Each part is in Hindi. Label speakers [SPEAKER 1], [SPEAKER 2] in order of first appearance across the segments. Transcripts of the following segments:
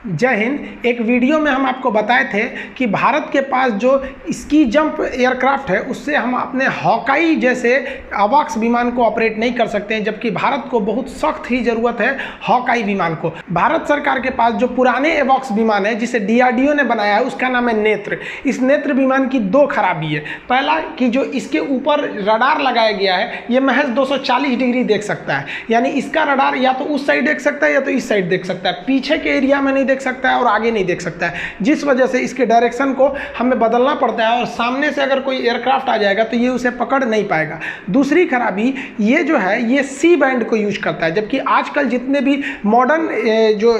[SPEAKER 1] जय हिंद। एक वीडियो में हम आपको बताए थे कि भारत के पास जो स्की जंप एयरक्राफ्ट है उससे हम अपने हॉकाई जैसे अवॉक्स विमान को ऑपरेट नहीं कर सकते हैं, जबकि भारत को बहुत सख्त ही ज़रूरत है हॉकाई विमान को। भारत सरकार के पास जो पुराने एवॉक्स विमान है जिसे डीआरडीओ ने बनाया है उसका नाम है नेत्र। इस नेत्र विमान की दो खराबी है। पहला कि जो इसके ऊपर रडार लगाया गया है ये महज 240 डिग्री देख सकता है, यानी इसका रडार या तो उस साइड देख सकता है या तो इस साइड देख सकता है, पीछे के एरिया में नहीं देख सकता है और आगे नहीं देख सकता है, जिस वजह से इसके डायरेक्शन को हमें बदलना पड़ता है और सामने से अगर कोई एयरक्राफ्ट आ जाएगा तो ये उसे पकड़ नहीं पाएगा। दूसरी खराबी ये जो है ये सी बैंड को यूज करता है, जबकि आजकल जितने भी मॉडर्न जो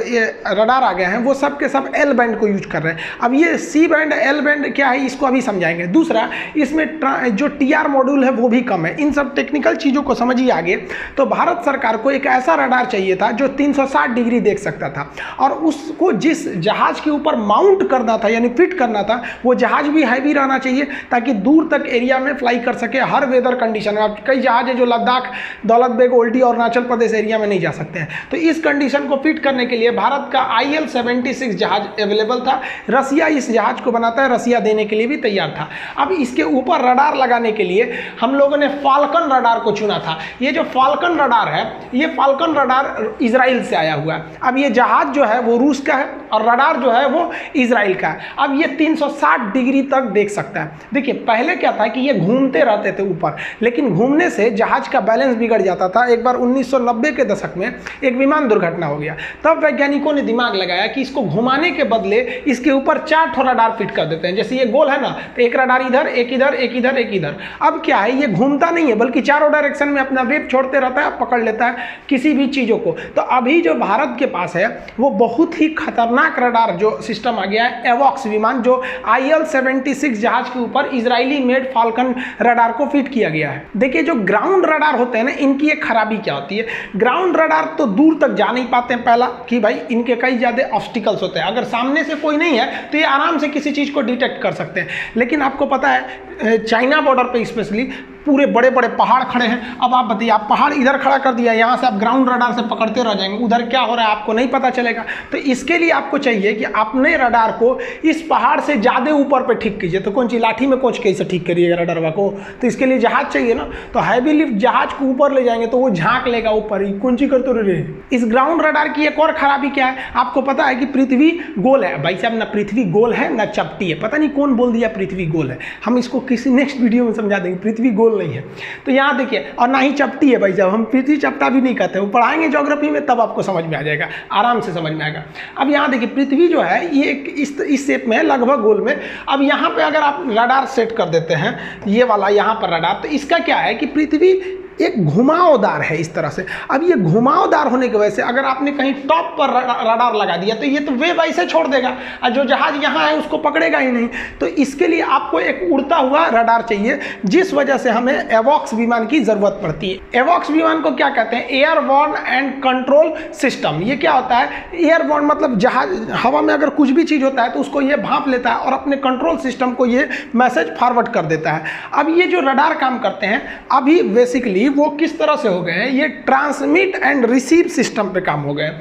[SPEAKER 1] रडार आ गए हैं वो सब के सब एल बैंड को यूज कर रहे हैं। अब ये सी बैंड एल बैंड क्या है इसको अभी समझाएंगे। दूसरा, इसमें जो टीआर मॉड्यूल है वो भी कम है। इन सब टेक्निकल चीज़ों को समझिए आगे। तो भारत सरकार को एक ऐसा रडार चाहिए था जो 360 डिग्री देख सकता था और उसको जिस जहाज के ऊपर माउंट करना था यानी फिट करना था वो जहाज भी हैवी रहना चाहिए ताकि दूर तक एरिया में फ्लाई कर सके हर वेदर कंडीशन में। अब कई जहाज है जो लद्दाख, दौलत बेग, ओल्टी और अरुणाचल प्रदेश एरिया में नहीं जा सकते हैं, तो इस कंडीशन को फिट करने के लिए भारत का IL-76 जहाज अवेलेबल था। रसिया इस जहाज को बनाता है, रसिया देने के लिए भी तैयार था। अब इसके ऊपर रडार लगाने के लिए हम लोगों ने फाल्कन रडार को चुना था। ये जो फाल्कन रडार है ये फाल्कन रडार इजराइल से आया हुआ है। अब ये जहाज जो है वो रूस का है और रडार जो है वो इजराइल का है। अब ये 360 डिग्री तक देख सकता है। देखिए पहले क्या था कि ये घूमते रहते थे ऊपर, लेकिन घूमने से जहाज का बैलेंस बिगड़ जाता था। एक बार 1990 के दशक में एक विमान दुर्घटना हो गया, तब वैज्ञानिकों ने दिमाग लगाया कि इसको घुमाने के बदले इसके ऊपर 4 ठो रडार फिट कर देते हैं। जैसे ये गोल है ना, तो एक रडार इधर, एक इधर, एक इधर, एक इधर। अब क्या है ये घूमता नहीं है बल्कि चारों डायरेक्शन में अपना वेब छोड़ते रहता है, पकड़ लेता है किसी भी चीज़ों को। तो अभी जो भारत के पास है वो बहुत ही खतरनाक रडार जो सिस्टम आ गया है एवॉक्स विमान, जो IL-76 जहाज के ऊपर इजरायली मेड फाल्कन रडार को फिट किया गया है। देखिए जो ग्राउंड रडार होते हैं ना, इनकी एक खराबी क्या होती है, ग्राउंड रडार तो दूर तक जा नहीं पाते हैं। पहला कि भाई इनके कई ज़्यादा ऑब्स्टिकल्स होते हैं, अगर सामने से कोई नहीं है तो ये आराम से किसी चीज़ को डिटेक्ट कर सकते हैं। लेकिन आपको पता है चाइना बॉर्डर पे स्पेशली पूरे बड़े बड़े पहाड़ खड़े हैं। अब आप बताइए, आप पहाड़ इधर खड़ा कर दिया, यहाँ से आप ग्राउंड रडार से पकड़ते रह जाएंगे, उधर क्या हो रहा है आपको नहीं पता चलेगा। तो इसके लिए आपको चाहिए कि अपने रडार को इस पहाड़ से ज़्यादा ऊपर पे ठीक कीजिए। तो कौन सी लाठी में कोच कैसे ठीक करिएगा रडारवा को, तो इसके लिए जहाज चाहिए ना। तो हैवी लिफ्ट जहाज को ऊपर ले जाएंगे तो वो झांक लेगा ऊपर ही, कौन सी करते रहे। इस ग्राउंड रडार की एक और खराबी क्या है, आपको पता है कि पृथ्वी गोल है। भाई साहब ना पृथ्वी गोल है ना चपटी है, पता नहीं कौन बोल दिया पृथ्वी गोल है। हम इसको किसी नेक्स्ट वीडियो में समझा देंगे, पृथ्वी गोल नहीं है। तो यहाँ देखिए, और ना ही चपटी है भाई साहब, हम पृथ्वी चपटा भी नहीं कहते, वो पढ़ाएंगे ज्योग्राफी में तब आपको समझ में आ जाएगा, आराम से समझ में आएगा। अब यहाँ देखिए पृथ्वी जो है ये इस शेप में है, लगभग गोल में। अब यहाँ पे अगर आप रडार सेट कर देते हैं ये वाला यहाँ पर रडार, तो इसका क्या है कि पृथ्वी एक घुमावदार है इस तरह से। अब ये घुमावदार होने की वजह से अगर आपने कहीं टॉप पर रडार लगा दिया तो ये तो वेव ऐसे छोड़ देगा और जो जहाज यहाँ है उसको पकड़ेगा ही नहीं। तो इसके लिए आपको एक उड़ता हुआ रडार चाहिए, जिस वजह से हमें एवॉक्स विमान की जरूरत पड़ती है। एवॉक्स विमान को क्या कहते हैं, एयरबॉर्न एंड कंट्रोल सिस्टम। ये क्या होता है, एयरबॉर्न मतलब जहाज हवा में अगर कुछ भी चीज़ होता है तो उसको ये भांप लेता है और अपने कंट्रोल सिस्टम को ये मैसेज फॉरवर्ड कर देता है। अब ये जो रडार काम करते हैं अभी बेसिकली वो किस तरह से हो गए हैं, ये ट्रांसमिट एंड रिसीव सिस्टम पे काम हो गए।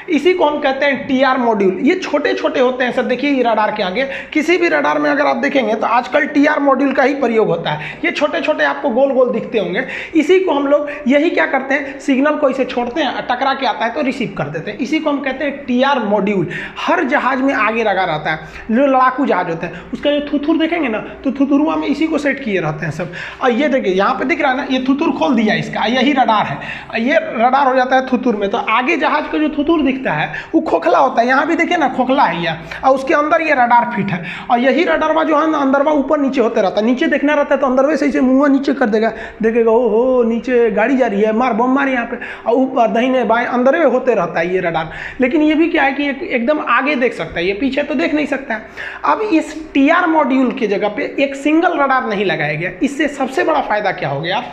[SPEAKER 1] इसी को हम कहते हैं टीआर मॉड्यूल। ये छोटे छोटे होते हैं सर, देखिए ये रडार के आगे किसी भी रडार में अगर आप देखेंगे तो आजकल टीआर मॉड्यूल का ही प्रयोग होता है। ये छोटे छोटे आपको गोल गोल दिखते होंगे। इसी को हम लोग यही क्या करते हैं, सिग्नल को इसे छोड़ते हैं, टकरा के आता है तो रिसीव कर देते हैं। इसी को हम कहते हैं टीआर मॉड्यूल। हर जहाज में आगे लगा रहता है। जो लड़ाकू जहाज होते हैं उसका जो थुथुर देखेंगे ना, तो थुथुरुआ में इसी को सेट किए रहते हैं सब। और ये देखिए यहाँ पे दिख रहा है ना, ये थुथुर खोल दिया इसका, यही रडार है। ये रडार हो जाता है थुथुर में, तो आगे जहाज का जो थुथुर दिखता है वो खोखला होता है। यहाँ भी देखिए ना खोखला है ये, और उसके अंदर ये रडार फिट है। और यही रडारवा जो है ना अंदरवा ऊपर नीचे होते रहता है। नीचे देखना रहता है तो अंदरवे से मुँह नीचे कर देगा, देखेगा ओहो नीचे गाड़ी जा रही है, मार बम मार यहाँ पे, और ऊपर दाहिने बाएं अंदरवे होते रहता है ये रडार। लेकिन ये भी क्या है कि एकदम आगे देख सकता है, ये पीछे तो देख नहीं सकता है। अब इस टीआर मॉड्यूल की जगह पे एक सिंगल रडार नहीं लगाया गया। इससे सबसे बड़ा फायदा क्या हो गया,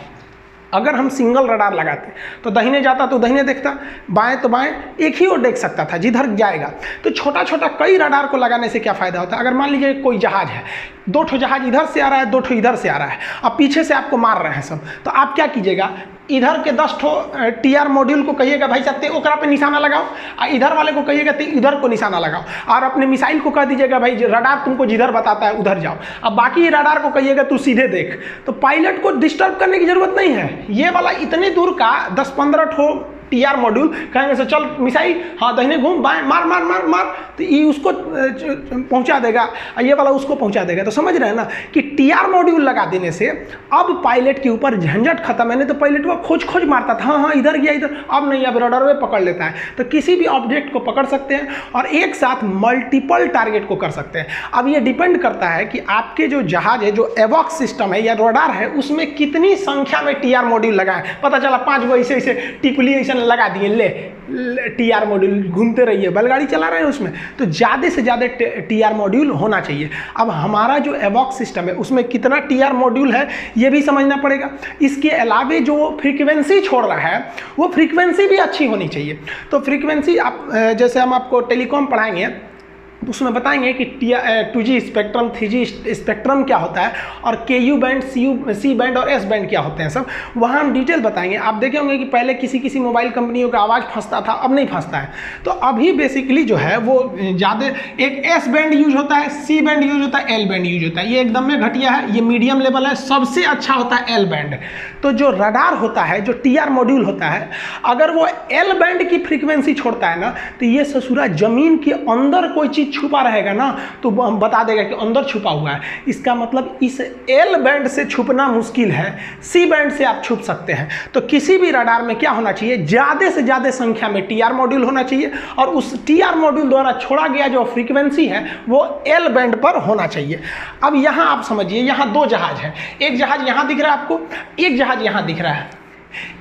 [SPEAKER 1] अगर हम सिंगल रडार लगाते तो दाहिने जाता तो दाहिने देखता, बाएं तो बाएं, एक ही ओर देख सकता था जिधर जाएगा। तो छोटा छोटा कई रडार को लगाने से क्या फ़ायदा होता है, अगर मान लीजिए कोई जहाज है, 2 ठो जहाज इधर से आ रहा है, 2 ठो इधर से आ रहा है, अब पीछे से आपको मार रहे हैं सब, तो आप क्या कीजिएगा, इधर के 10 TR मॉड्यूल को कहिएगा भाई साहब ओकरा पे निशाना लगाओ, और इधर वाले को कहिएगा तो इधर को निशाना लगाओ, और अपने मिसाइल को कह दीजिएगा भाई रडार तुमको जिधर बताता है उधर जाओ, अब बाकी रडार को कहिएगा तू सीधे देख। तो पायलट को डिस्टर्ब करने की जरूरत नहीं है। ये वाला इतने दूर का 10-15 TR मॉड्यूल कहेंगे से चल मिसाइल, हाँ दाहिने घूम बाएं मार मार मार मार, तो ये उसको पहुंचा देगा, ये वाला उसको पहुंचा देगा। तो समझ रहे हैं ना कि TR मॉड्यूल लगा देने से अब पायलट के ऊपर झंझट खत्म है। नहीं तो पायलट वो खोज मारता था, हाँ इधर गया इधर, अब नहीं, अब रडार में पकड़ लेता है। तो किसी भी ऑब्जेक्ट को पकड़ सकते हैं और एक साथ मल्टीपल टारगेट को कर सकते हैं। अब ये डिपेंड करता है कि आपके जो जहाज है, जो एवॉक्स सिस्टम है या रडार है, उसमें कितनी संख्या में TR मॉड्यूल लगाए। पता चला 5 गो ऐसे ऐसे टिकुली ऐसे लगा दिए, ले TR मॉड्यूल घूमते रहिए, बैलगाड़ी चला रहे हैं उसमें, तो ज़्यादा से ज़्यादा TR मॉड्यूल होना चाहिए। अब हमारा जो एवॉक्स सिस्टम है उसमें कितना TR मॉड्यूल है ये भी समझना पड़ेगा। इसके अलावा जो फ्रीक्वेंसी छोड़ रहा है वो फ्रीक्वेंसी भी अच्छी होनी चाहिए। तो फ्रीक्वेंसी आप जैसे हम आपको टेलीकॉम पढ़ाएंगे उसमें बताएंगे कि 2G स्पेक्ट्रम, 3G स्पेक्ट्रम क्या होता है, और KU बैंड, C बैंड और S बैंड क्या होते हैं, सब वहाँ हम डिटेल बताएंगे। आप देखे होंगे कि पहले किसी मोबाइल कंपनियों का आवाज़ फंसता था, अब नहीं फंसता है। तो अभी बेसिकली जो है वो ज़्यादा एक S बैंड यूज होता है, C बैंड यूज होता है, L बैंड यूज होता है। ये एकदम में घटिया है, ये मीडियम लेवल है, सबसे अच्छा होता है L बैंड। तो जो रडार होता है, जो TR मॉड्यूल होता है, अगर वो L बैंड की फ्रीक्वेंसी छोड़ता है ना, तो ये ससुरा जमीन के अंदर कोई चीज़ छुपा रहेगा ना तो हम बता देगा कि अंदर छुपा हुआ है। इसका मतलब इस L बैंड से छुपना मुश्किल है, C बैंड से आप छुप सकते हैं। तो किसी भी रडार में क्या होना चाहिए, ज़्यादा से ज़्यादा संख्या में TR मॉड्यूल होना चाहिए, और उस TR मॉड्यूल द्वारा छोड़ा गया जो फ्रीक्वेंसी है वो L बैंड पर होना चाहिए। अब यहाँ आप समझिए, यहाँ 2 जहाज है, एक जहाज यहाँ दिख रहा है आपको, एक जहाज यहाँ दिख रहा है।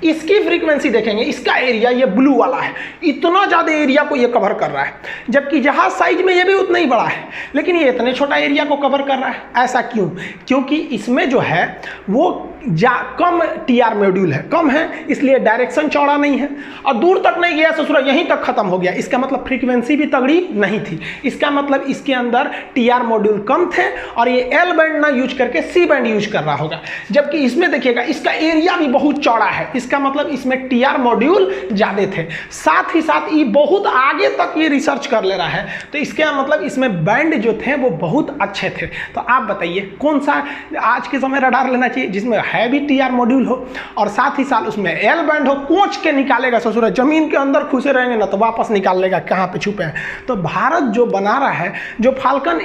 [SPEAKER 1] इसकी फ्रीक्वेंसी देखेंगे, इसका एरिया ये ब्लू वाला है, इतना ज़्यादा एरिया को ये कवर कर रहा है, जबकि जहाज साइज में ये भी उतना ही बड़ा है, लेकिन ये इतने छोटा एरिया को कवर कर रहा है। ऐसा क्यों? क्योंकि इसमें जो है वो कम TR मॉड्यूल है, कम है, इसलिए डायरेक्शन चौड़ा नहीं है और दूर तक नहीं गया, ससुरा यहीं तक खत्म हो गया। इसका मतलब फ्रीक्वेंसी भी तगड़ी नहीं थी। इसका मतलब इसके अंदर TR मॉड्यूल कम थे और ये L बैंड ना यूज करके C बैंड यूज कर रहा होगा। जबकि इसमें देखिएगा इसका एरिया भी बहुत चौड़ा है, इसका मतलब इसमें TR मॉड्यूल ज़्यादा थे। साथ ही साथ ये बहुत आगे तक ये रिसर्च कर ले रहा है, तो इसका मतलब इसमें बैंड जो थे वो बहुत अच्छे थे। तो आप बताइए कौन सा आज के समय रडार लेना चाहिए जिसमें हैवी TR मॉड्यूल हो और साथ ही साथ उसमें L बैंड हो, कोच के निकालेगा ससुर, जमीन के अंदर घुसे रहेंगे ना तो वापस निकाल लेगा कहाँ पे छुपे हैं। तो भारत जो बना रहा है, जो फाल्कन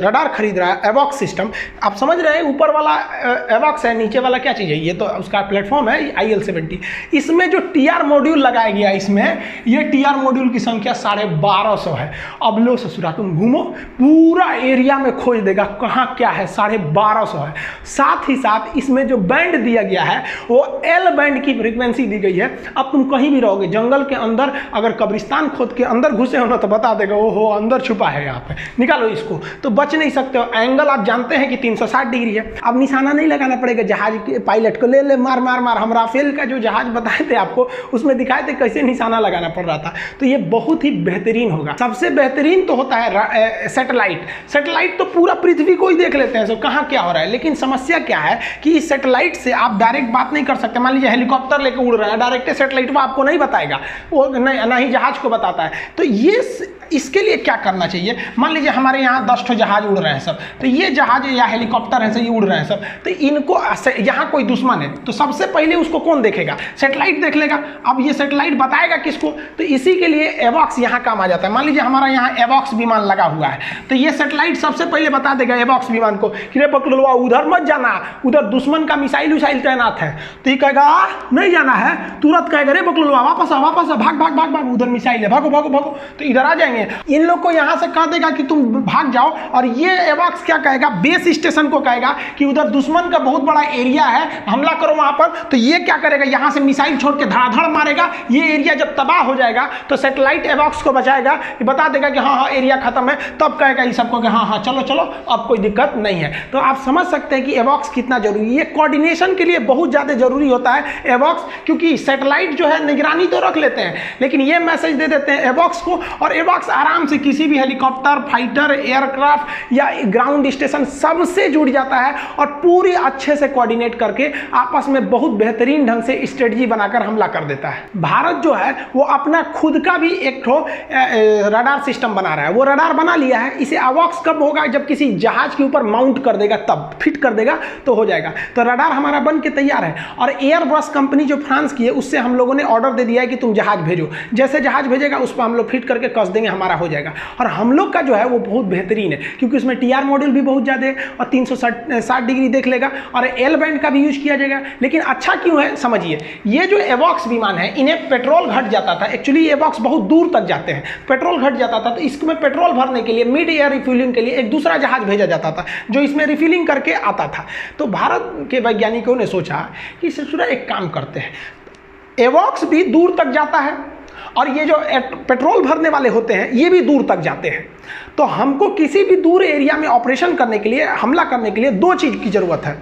[SPEAKER 1] रडार खरीद रहा है, एवॉक्स सिस्टम, आप समझ रहे हैं ऊपर वाला एवॉक्स है, नीचे वाला क्या चीज़ है, ये तो उसका प्लेटफॉर्म है IL-70। इसमें जो TR मॉड्यूल लगाया गया इसमें, ये TR मॉड्यूल की संख्या 1250 है। अब लो ससुरा तुम घूमो, पूरा एरिया में खोज देगा कहाँ क्या है, 1250 है। साथ ही साथ इसमें जो बैंड दिया गया है वो L बैंड की फ्रीक्वेंसी दी गई है। अब तुम कहीं भी रहोगे, जंगल के अंदर अगर कब्रिस्तान खोद के अंदर घुसे हो ना तो बता देगा ओहो अंदर छुपा है, यहाँ पे निकालो इसको, तो बच नहीं सकते हो। एंगल आप जानते हैं कि 360 डिग्री है। अब निशाना नहीं लगाना पड़ेगा, जहाज के पायलट को ले ले मार मार मार। हम राफेल का जो जहाज बताए थे आपको उसमें दिखाए थे कैसे निशाना लगाना पड़ रहा था। तो ये बहुत ही बेहतरीन होगा। सबसे बेहतरीन तो होता है सैटेलाइट। सैटेलाइट तो पूरा पृथ्वी को ही देख लेते हैं, सो कहाँ क्या हो रहा है। लेकिन समस्या क्या है कि इस सैटेलाइट से आप डायरेक्ट बात नहीं कर सकते। मान लीजिए हेलीकॉप्टर लेकर उड़ रहा है, डायरेक्ट सैटेलाइट वो आपको नहीं बताएगा, वो ना ही जहाज को बताता है। तो ये इसके लिए क्या करना चाहिए, मान लीजिए हमारे यहाँ 10 ठो जहाज उड़ रहे हैं सब, तो ये जहाज या हेलीकॉप्टर है, ये उड़ रहे हैं सब, तो इनको यहाँ कोई दुश्मन है तो सबसे पहले उसको कौन देखेगा, सैटेलाइट देख लेगा। अब ये सैटेलाइट बताएगा किसको, तो इसी के लिए एवॉक्स यहाँ काम आ जाता है। मान लीजिए हमारा यहाँ एवॉक्स विमान लगा हुआ है, तो ये सैटेलाइट सबसे पहले बता देगा एवॉक्स विमान को कि रे पकड़वा उधर मत जाना, उधर दुश्मन का मिसाइल उसाइल तैनात है। तो ये कहेगा नहीं जाना है, तुरंत कहेगा रे पकड़वा वापस आ भाग भाग भाग भाग, उधर मिसाइल है, भागो भागो भागो, तो इधर आ जाएंगे। इन लोग को यहाँ से कह देगा कि तुम भाग जाओ, और ये एवॉक्स क्या कहेगा, बेस स्टेशन को कहेगा कि उधर दुश्मन का बहुत बड़ा एरिया है, हमला करो वहां पर। तो ये क्या करेगा, यहाँ से मिसाइल छोड़ के धड़ाधड़ मारेगा। ये एरिया जब तबाह हो जाएगा तो सैटेलाइट एवॉक्स को बचाएगा, बता देगा कि हाँ हाँ एरिया खत्म है, तब कहेगा ये सबको कि हाँ हाँ चलो चलो अब कोई दिक्कत नहीं है। तो आप समझ सकते हैं कि एवॉक्स कितना जरूरी है। ये कोऑर्डिनेशन के लिए बहुत ज़्यादा जरूरी होता है एवॉक्स, क्योंकि सैटेलाइट जो है निगरानी तो रख लेते हैं लेकिन ये मैसेज दे देते हैं एवॉक्स को, और एवॉक्स आराम से किसी भी हेलीकॉप्टर, फाइटर, एयरक्राफ्ट या ग्राउंड स्टेशन सबसे जुड़ जाता है और पूरी अच्छे से कोऑर्डिनेट करके आपस में बहुत बेहतरीन ढंग से स्ट्रेटजी बनाकर हमला कर देता है। भारत जो है वो अपना खुद का भी एक रडार सिस्टम बना रहा है, वो रडार बना लिया है। इसे एवॉक्स कब होगा, जब किसी जहाज के ऊपर माउंट कर देगा, तब फिट कर देगा तो हो जाएगा। तो रडार हमारा बन के तैयार है, और एयरबस कंपनी जो फ्रांस की है उससे हम लोगों ने ऑर्डर दे दिया है कि तुम जहाज भेजो, जैसे जहाज भेजेगा उस पर हम लोग फिट करके कस देंगे, हमारा हो जाएगा। और हम लोग का जो है वो बहुत बेहतरीन है, क्योंकि उसमें टीआर मॉड्यूल भी बहुत ज़्यादा है और 360 डिग्री देख लेगा, और एल बैंड का भी यूज किया जाएगा। लेकिन अच्छा क्यों है समझिए, ये जो एवॉक्स विमान है इन्हें पेट्रोल घट जाता था, एक्चुअली एवॉक्स बहुत दूर तक जाते हैं, पेट्रोल घट जाता था, तो इसमें पेट्रोल भरने के लिए मिड एयर रिफ्यूलिंग के लिए एक दूसरा जहाज भेजा जाता था जो इसमें रिफिलिंग करके आता था। तो भारत के वैज्ञानिकों ने सोचा कि सिर्फ एक काम करते हैं, एवॉक्स भी दूर तक जाता है और ये जो पेट्रोल भरने वाले होते हैं ये भी दूर तक जाते हैं, तो हमको किसी भी दूर एरिया में ऑपरेशन करने के लिए, हमला करने के लिए दो चीज़ की ज़रूरत है,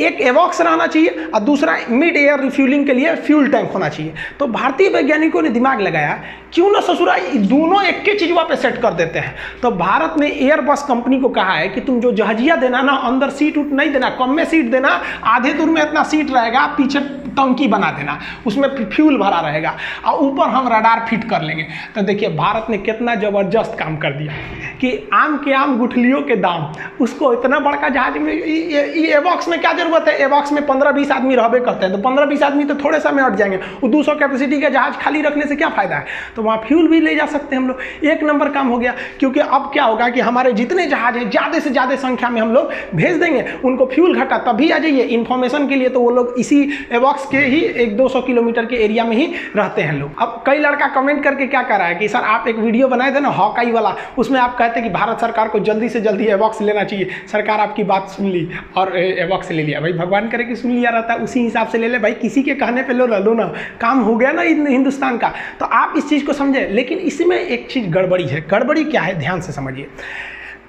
[SPEAKER 1] एक एवॉक्स रहना चाहिए और दूसरा मिड एयर रिफ्यूलिंग के लिए फ्यूल टैंक होना चाहिए। तो भारतीय वैज्ञानिकों ने दिमाग लगाया क्यों ना ससुरा दोनों एक के चीज़ पे सेट कर देते हैं। तो भारत ने एयरबस कंपनी को कहा है कि तुम जो जहाजिया देना ना, अंदर सीट उठ नहीं देना, कम में सीट देना, आधे दूर में इतना सीट रहेगा, पीछे टंकी बना देना, उसमें फ्यूल भरा रहेगा और ऊपर हम रडार फिट कर लेंगे। तो देखिए भारत ने कितना ज़बरदस्त काम कर दिया कि आम के आम गुठलियों के दाम, उसको इतना बड़का जहाज में, ये एवॉक्स में क्या जरूरत है, एवॉक्स में 15-20 आदमी रहबे करते हैं, तो 15-20 आदमी तो थोड़े समय हट जाएंगे, वो 200 कैपेसिटी का जहाज खाली रखने से क्या फायदा है। तो वहाँ फ्यूल भी ले जा सकते हैं हम लोग, एक नंबर काम हो गया। क्योंकि अब क्या होगा कि हमारे जितने जहाज हैं ज़्यादा से ज़्यादा संख्या में हम लोग भेज देंगे, उनको फ्यूल घटा तभी आ जाइए इन्फॉर्मेशन के लिए, तो वो लोग इसी एवॉक्स के ही 100-200 किलोमीटर के एरिया में ही रहते हैं लोग। अब कई लड़का कमेंट करके क्या कर रहा है कि सर आप एक वीडियो बनाए थे ना हॉकाई वाला, उसमें आप कहते कि भारत सरकार को जल्दी से जल्दी एवॉक्स लेना चाहिए, सरकार आपकी बात सुन ली और एवॉक्स ले लिया। भाई भगवान करे कि सुन लिया रहता, उसी हिसाब से ले ले भाई, किसी के कहने पे लो ना, काम हो गया ना हिंदुस्तान का। तो आप इस चीज़ को समझे, लेकिन इसमें एक चीज़ गड़बड़ी है। गड़बड़ी क्या है, ध्यान से समझिए।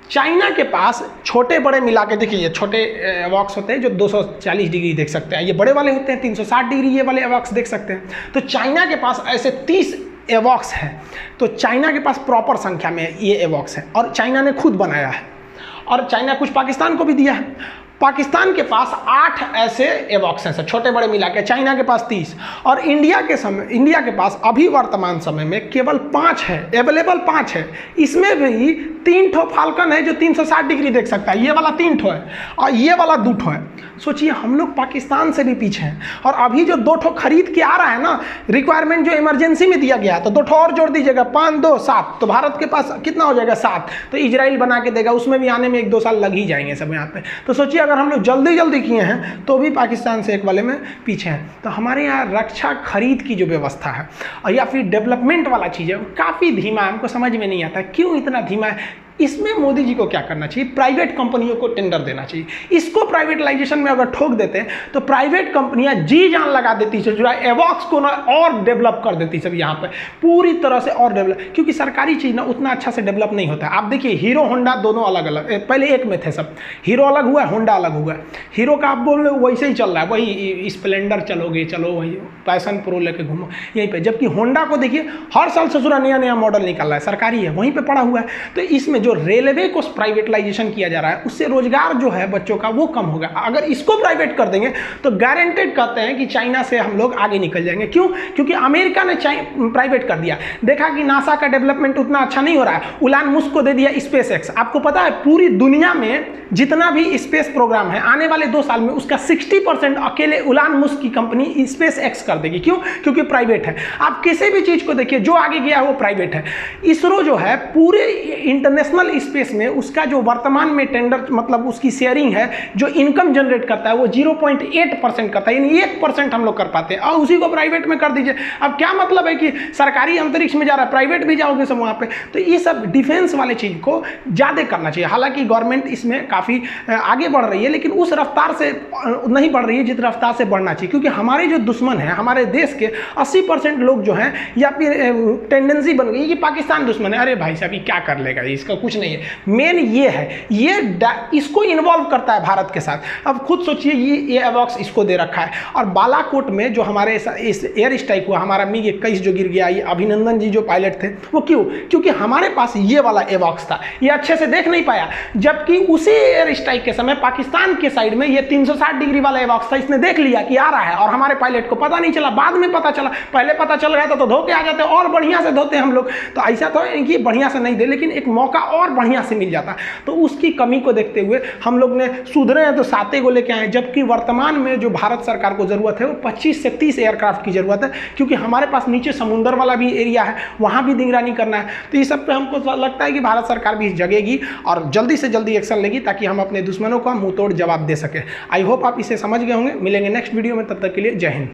[SPEAKER 1] चाइना के पास छोटे बड़े मिला के देखिए, ये छोटे एवॉक्स होते हैं जो 240 डिग्री देख सकते हैं, ये बड़े वाले होते हैं 360 डिग्री, ये वाले एवॉक्स देख सकते हैं। तो चाइना के पास ऐसे 30 एवॉक्स हैं, तो चाइना के पास प्रॉपर संख्या में ये एवॉक्स है और चाइना ने खुद बनाया है, और चाइना कुछ पाकिस्तान को भी दिया है। पाकिस्तान के पास 8 ऐसे एवॉक्स हैं, छोटे बड़े मिला के, चाइना के पास 30, और इंडिया के पास अभी वर्तमान समय में केवल 5 है, अवेलेबल 5 है। इसमें भी 3 ठो फाल्कन है जो 360 डिग्री देख सकता है, ये वाला 3 ठो है और ये वाला 2 ठो है। सोचिए हम लोग पाकिस्तान से भी पीछे हैं, और अभी जो 2 ठो खरीद के आ रहा है ना, रिक्वायरमेंट जो इमरजेंसी में दिया गया है, तो 2 ठो और जोड़ दीजिएगा, 5, 2, 7, तो भारत के पास कितना हो जाएगा, 7। तो इजराइल बना के देगा, उसमें भी आने में 1-2 साल लग ही जाएंगे सब यहाँ पे। तो सोचिए अगर हम लोग जल्दी किए हैं तो भी पाकिस्तान से एक वाले में पीछे हैं। तो हमारे यहाँ रक्षा खरीद की जो व्यवस्था है और या फिर डेवलपमेंट वाला चीज़ है काफ़ी धीमा है, हमको समझ में नहीं आता क्यों इतना धीमा है। इसमें मोदी जी को क्या करना चाहिए, प्राइवेट कंपनियों को टेंडर देना चाहिए। इसको प्राइवेटाइजेशन में अगर ठोक देते हैं तो प्राइवेट कंपनियां जी जान लगा देती है, जो एवॉक्स को ना और डेवलप कर देती सब यहाँ पे पूरी तरह से और डेवलप, क्योंकि सरकारी चीज़ ना उतना अच्छा से डेवलप नहीं होता है। आप देखिए हीरो होंडा दोनों अलग अलग, पहले एक में थे सब, हीरो अलग हुआ होंडा अलग हुआ। हीरो का आप बोल रहे हो वैसे ही चल रहा है, वही स्प्लेंडर चलोगे चलो, वही पैशन प्रो लेके घूमो यहीं पर, जबकि होंडा को देखिए हर साल ससुरा नया मॉडल निकल रहा है, सरकारी है, वहीं पर पड़ा हुआ है। तो इसमें जो रेलवे को प्राइवेटाइजेशन किया जा रहा है उससे रोजगार जो है बच्चों का वो कम होगा। अगर इसको प्राइवेट कर देंगे तो गारंटेड कहते हैं कि चाइना से हम लोग आगे निकल जाएंगे। क्यों? क्योंकि अमेरिका ने प्राइवेट कर दिया, देखा कि नासा का डेवलपमेंट उतना अच्छा नहीं हो रहा है, उलान मुस्क को दे दिया स्पेस एक्स। आपको पता है पूरी दुनिया में जितना भी स्पेस प्रोग्राम है आने वाले 2 साल में उसका 60% अकेले उलान मुस्क की कंपनी स्पेस एक्स कर देगी। क्यों? क्योंकि प्राइवेट है। आप किसी भी चीज को देखिए जो आगे गया है वो प्राइवेट है। इसरो जो है पूरे इंटरनेशनल स्पेस में उसका जो वर्तमान में टेंडर मतलब उसकी शेयरिंग है, जो इनकम जनरेट करता है वो 0.8% करता है, यानी 1% हम लोग कर पाते हैं, और उसी को प्राइवेट में कर दीजिए। अब क्या मतलब है कि सरकारी अंतरिक्ष में जा रहा है, प्राइवेट भी जाओगे सब वहाँ पे। तो ये सब डिफेंस वाले चीज को ज़्यादा करना चाहिए। हालांकि गवर्नमेंट इसमें काफ़ी आगे बढ़ रही है, लेकिन उस रफ्तार से नहीं बढ़ रही है जिस रफ्तार से बढ़ना चाहिए, क्योंकि हमारे जो दुश्मन हैं हमारे देश के 80% लोग जो हैं, या फिर टेंडेंसी बन गई कि पाकिस्तान दुश्मन है। अरे भाई साहब ये क्या कर लेगा, इसको कुछ नहीं है। मेन ये है, ये इसको इन्वॉल्व करता है भारत के साथ। अब खुद सोचिए, ये एवॉक्स इसको दे रखा है, और बालाकोट में जो हमारे इस एयर स्ट्राइक हुआ, हमारा MiG 21 जो गिर गया, ये अभिनंदन जी जो पायलट थे, वो क्यों? क्योंकि हमारे पास ये वाला एवॉक्स था, ये अच्छे से देख नहीं पाया, जबकि उसी एयर स्ट्राइक के समय पाकिस्तान के साइड में ये 360 डिग्री वाला एवॉक्स था, इसने देख लिया कि आ रहा है, और हमारे पायलट को पता नहीं चला, बाद में पता चला। पहले पता चल गया तो धो के आ जाते, और बढ़िया से धोते हम लोग। तो ऐसा तो है कि बढ़िया से नहीं दे, लेकिन एक मौका और बढ़िया से मिल जाता। तो उसकी कमी को देखते हुए हम लोग ने सुधरे हैं तो 7 को लेके आए, जबकि वर्तमान में जो भारत सरकार को जरूरत है वो 25 से 30 एयरक्राफ्ट की जरूरत है, क्योंकि हमारे पास नीचे समुद्र वाला भी एरिया है, वहां भी निगरानी करना है। तो इस सब पे हमको लगता है कि भारत सरकार भी जगेगी और जल्दी से जल्दी एक्शन लेगी, ताकि हम अपने दुश्मनों का मुंह तोड़ जवाब दे सके। आई होप आप इसे समझ गए होंगे। मिलेंगे नेक्स्ट वीडियो में, तब तक के लिए जय हिंद।